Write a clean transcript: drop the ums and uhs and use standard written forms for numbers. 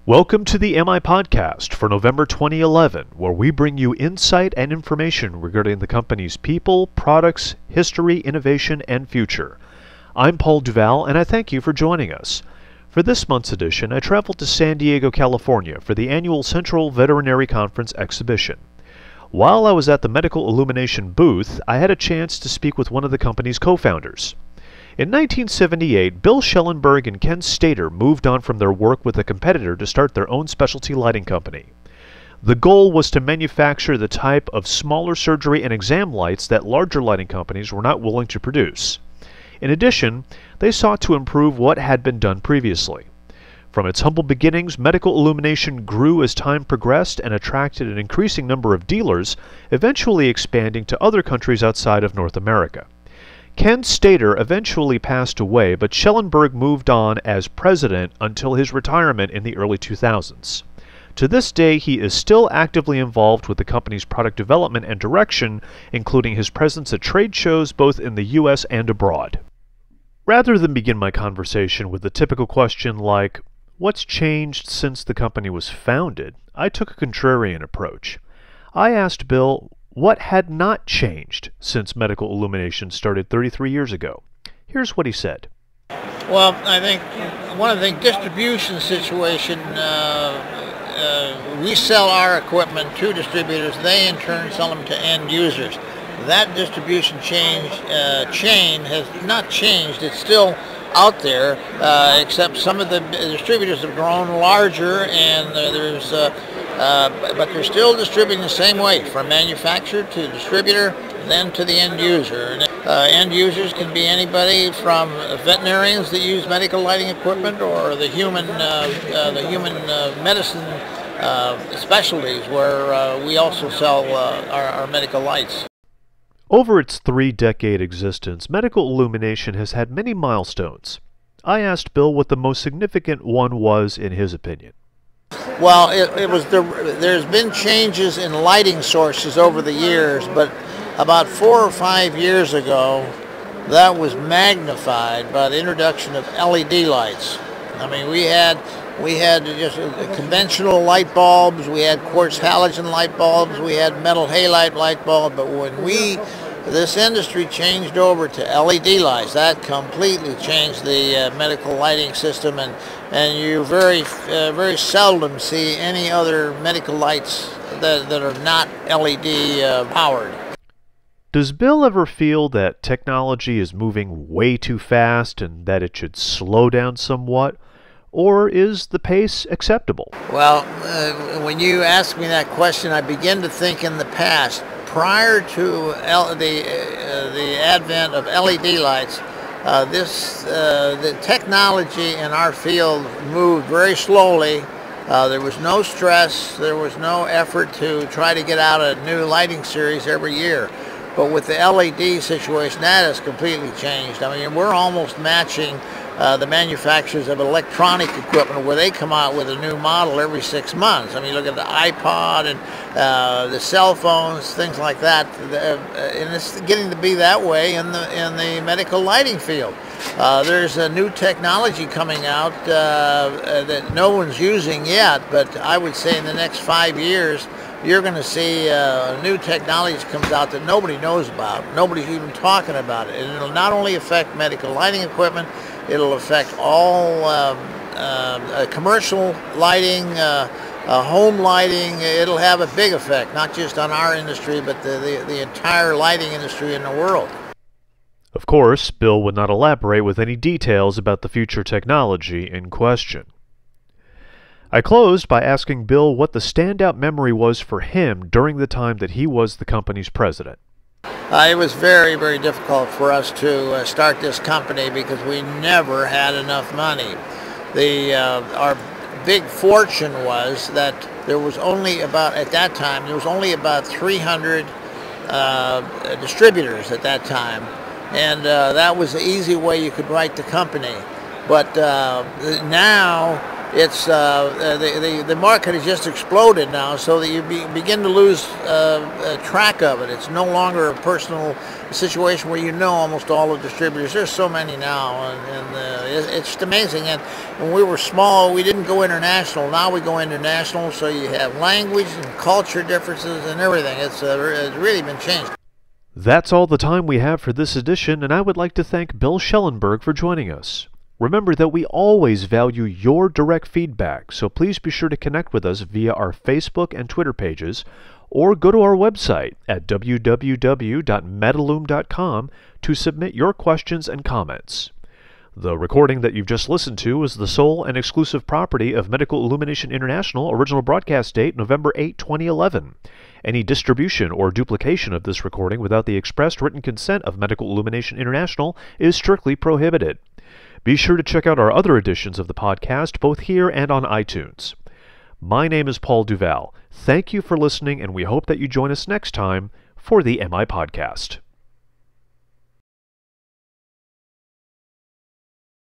Welcome to the MI Podcast for November 2011, where we bring you insight and information regarding the company's people, products, history, innovation, and future. I'm Paul Duval, and I thank you for joining us. For this month's edition, I traveled to San Diego, California for the annual Central Veterinary Conference exhibition. While I was at the Medical Illumination booth, I had a chance to speak with one of the company's co-founders. In 1978, Bill Schellenberg and Ken Stater moved on from their work with a competitor to start their own specialty lighting company. The goal was to manufacture the type of smaller surgery and exam lights that larger lighting companies were not willing to produce. In addition, they sought to improve what had been done previously. From its humble beginnings, Medical Illumination grew as time progressed and attracted an increasing number of dealers, eventually expanding to other countries outside of North America. Ken Stater eventually passed away, but Schellenberg moved on as president until his retirement in the early 2000s. To this day, he is still actively involved with the company's product development and direction, including his presence at trade shows both in the U.S. and abroad. Rather than begin my conversation with the typical question like, "What's changed since the company was founded?" I took a contrarian approach. I asked Bill what had not changed since Medical Illumination started 33 years ago. Here's what he said. Well, I think one of the distribution situation, we sell our equipment to distributors. They in turn sell them to end users. That distribution chain has not changed. It's still out there, except some of the distributors have grown larger, and but they're still distributing the same way, from manufacturer to distributor, then to the end user. And, end users can be anybody from veterinarians that use medical lighting equipment, or the human medicine specialties, where we also sell our medical lights. Over its 3-decade existence, Medical Illumination has had many milestones. I asked Bill what the most significant one was in his opinion. Well, there's been changes in lighting sources over the years, but about 4 or 5 years ago, that was magnified by the introduction of LED lights. I mean, we had just conventional light bulbs, we had quartz halogen light bulbs, we had metal halide light bulb, but when this industry changed over to LED lights, that completely changed the medical lighting system, and you very seldom see any other medical lights that are not LED powered. Does Bill ever feel that technology is moving way too fast and that it should slow down somewhat? Or is the pace acceptable? Well, when you ask me that question, I begin to think in the past. Prior to the advent of LED lights, the technology in our field moved very slowly. There was no stress, there was no effort to try to get out a new lighting series every year. But with the LED situation, that has completely changed. I mean, we're almost matching the manufacturers of electronic equipment, where they come out with a new model every 6 months. I mean, look at the iPod and the cell phones, things like that. And it's getting to be that way in the medical lighting field. There's a new technology coming out that no one's using yet, but I would say in the next 5 years, you're going to see new technology comes out that nobody knows about. Nobody's even talking about it. And it'll not only affect medical lighting equipment, it'll affect all commercial lighting, home lighting. It'll have a big effect, not just on our industry, but the entire lighting industry in the world. Of course, Bill would not elaborate with any details about the future technology in question. I closed by asking Bill what the standout memory was for him during the time that he was the company's president. It was very, very difficult for us to start this company because we never had enough money. Our big fortune was that there was only at that time, there was only about 300 distributors at that time. And that was the easy way you could write the company. But now the market has just exploded now, so that you begin to lose track of it. It's no longer a personal situation where you know almost all the distributors. There's so many now, and it's just amazing. And when we were small, we didn't go international. Now we go international, so you have language and culture differences and everything. It's really been changed. That's all the time we have for this edition, and I would like to thank Bill Schellenberg for joining us. Remember that we always value your direct feedback, so please be sure to connect with us via our Facebook and Twitter pages, or go to our website at www.metalum.com to submit your questions and comments. The recording that you've just listened to is the sole and exclusive property of Medical Illumination International, original broadcast date November 8, 2011. Any distribution or duplication of this recording without the expressed written consent of Medical Illumination International is strictly prohibited. Be sure to check out our other editions of the podcast, both here and on iTunes. My name is Paul Duval. Thank you for listening, and we hope that you join us next time for the MI Podcast.